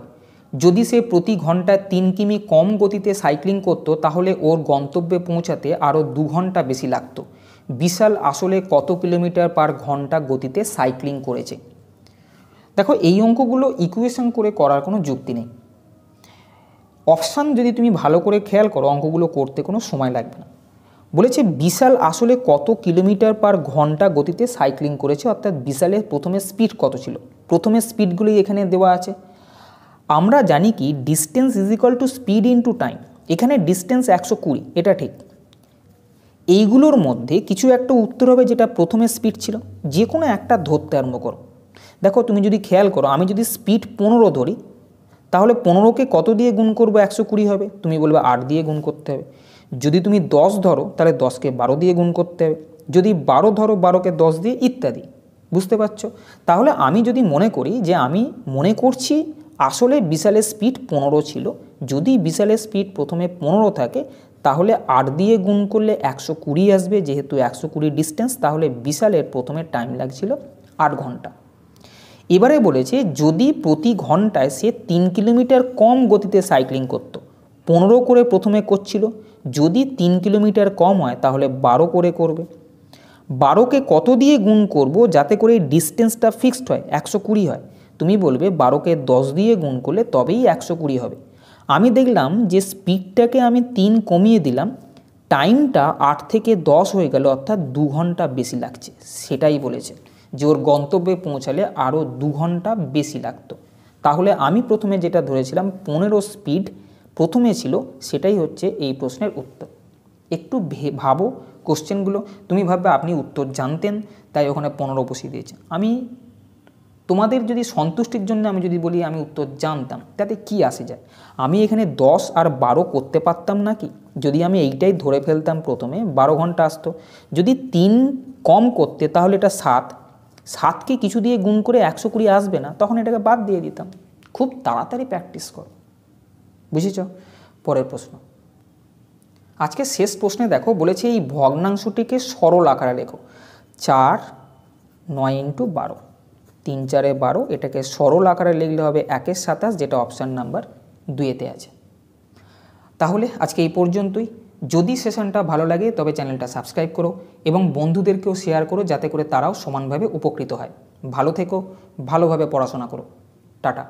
S1: যদি সে প্রতি ঘন্টায় 3 কিমি কম গতিতে সাইক্লিং করত তাহলে ওর গন্তব্যে পৌঁছাতে আরও 2 ঘন্টা বেশি লাগতো। বিশাল আসলে কত কিলোমিটার পার ঘন্টা গতিতে সাইক্লিং করেছে। দেখো এই অঙ্কগুলো ইকুয়েশন করে করার কোনো যুক্তি নেই। অপশান যদি তুমি ভালো করে খেয়াল করো অঙ্কগুলো করতে কোনো সময় লাগবে না। বলেছে বিশাল আসলে কত কিলোমিটার পার ঘন্টা গতিতে সাইক্লিং করেছে, অর্থাৎ বিশালের প্রথমে স্পিড কত ছিল, প্রথমে স্পিডগুলি এখানে দেওয়া আছে। আমরা জানি কি distance is equal to speed into time. এখানে ডিস্টেন্স 120, এটা ঠিক। এইগুলোর মধ্যে কিছু একটা উত্তর হবে যেটা প্রথমে স্পিড ছিল, যে কোনো একটা ধরতে আরম্ভ করো। দেখো তুমি যদি খেয়াল করো, আমি যদি স্পিড 15 ধরি তাহলে 15কে কত দিয়ে গুণ করবো, 120 হবে। তুমি বলবে 8 দিয়ে গুণ করতে হবে। যদি তুমি 10 ধরো তাহলে 10কে 12 দিয়ে গুণ করতে হবে। যদি 12 ধরো 12কে 10 দিয়ে, ইত্যাদি। বুঝতে পারছো? তাহলে আমি যদি মনে করি যে আমি মনে করছি আসলে বিশালের স্পিড 15 ছিল, যদি বিশালের স্পিড প্রথমে 15 থাকে তাহলে 8 দিয়ে গুণ করলে 120 আসবে, যেহেতু 120 ডিস্টেন্স, তাহলে বিশালের প্রথমে টাইম লাগছিল 8 ঘন্টা। এবারে বলেছে যদি প্রতি ঘন্টায় সে 3 কিলোমিটার কম গতিতে সাইক্লিং করত, 15 করে প্রথমে করছিল, যদি 3 কিলোমিটার কম হয় তাহলে 12 করে করবে। 12কে কত দিয়ে গুণ করব যাতে করে ডিস্টেন্সটা ফিক্সড হয়, 120 হয়। তুমি বলবে 12কে 10 দিয়ে গুণ করলে তবেই 120 হবে। আমি দেখলাম যে স্পিডটাকে আমি 3 কমিয়ে দিলাম, টাইমটা 8 থেকে 10 হয়ে গেল, অর্থাৎ 2 ঘন্টা বেশি লাগছে। সেটাই বলেছে যে ওর গন্তব্যে পৌঁছালে আরও 2 ঘন্টা বেশি লাগতো। তাহলে আমি প্রথমে যেটা ধরেছিলাম 15 স্পিড প্রথমে ছিল, সেটাই হচ্ছে এই প্রশ্নের উত্তর। একটু ভাবো কোশ্চেনগুলো, তুমি ভাববে আপনি উত্তর জানতেন তাই ওখানে 15 বসিয়ে দিয়েছে। আমি তোমাদের যদি সন্তুষ্টির জন্য আমি যদি বলি আমি উত্তর জানতাম, তাতে কি আসে যায়? আমি এখানে 10 আর 12 করতে পারতাম নাকি? যদি আমি এইটাই ধরে ফেলতাম প্রথমে, 12 ঘন্টা আসতো। যদি 3 কম করতে তাহলে এটা 7, 7কে কিছু দিয়ে গুণ করে 120 আসবে না, তখন এটাকে বাদ দিয়ে দিতাম। খুব তাড়াতাড়ি প্র্যাকটিস করো, বুঝেছ? পরের প্রশ্ন, আজকে শেষ প্রশ্নে দেখো বলেছে এই ভগ্নাংশটিকে সরল আকারে লেখো। 4 9 × 12, 3 4 12, এটাকে সরল আকারে লিখলে হবে 1 27, যেটা অপশান নাম্বার 2-তে আছে। তাহলে আজকে এই পর্যন্তই। যদি সেশনটা ভালো লাগে তবে চ্যানেলটা সাবস্ক্রাইব করো এবং বন্ধুদেরকেও শেয়ার করো, যাতে করে তারাও সমানভাবে উপকৃত হয়। ভালো থেকো, ভালোভাবে পড়াশোনা করো। টাটা।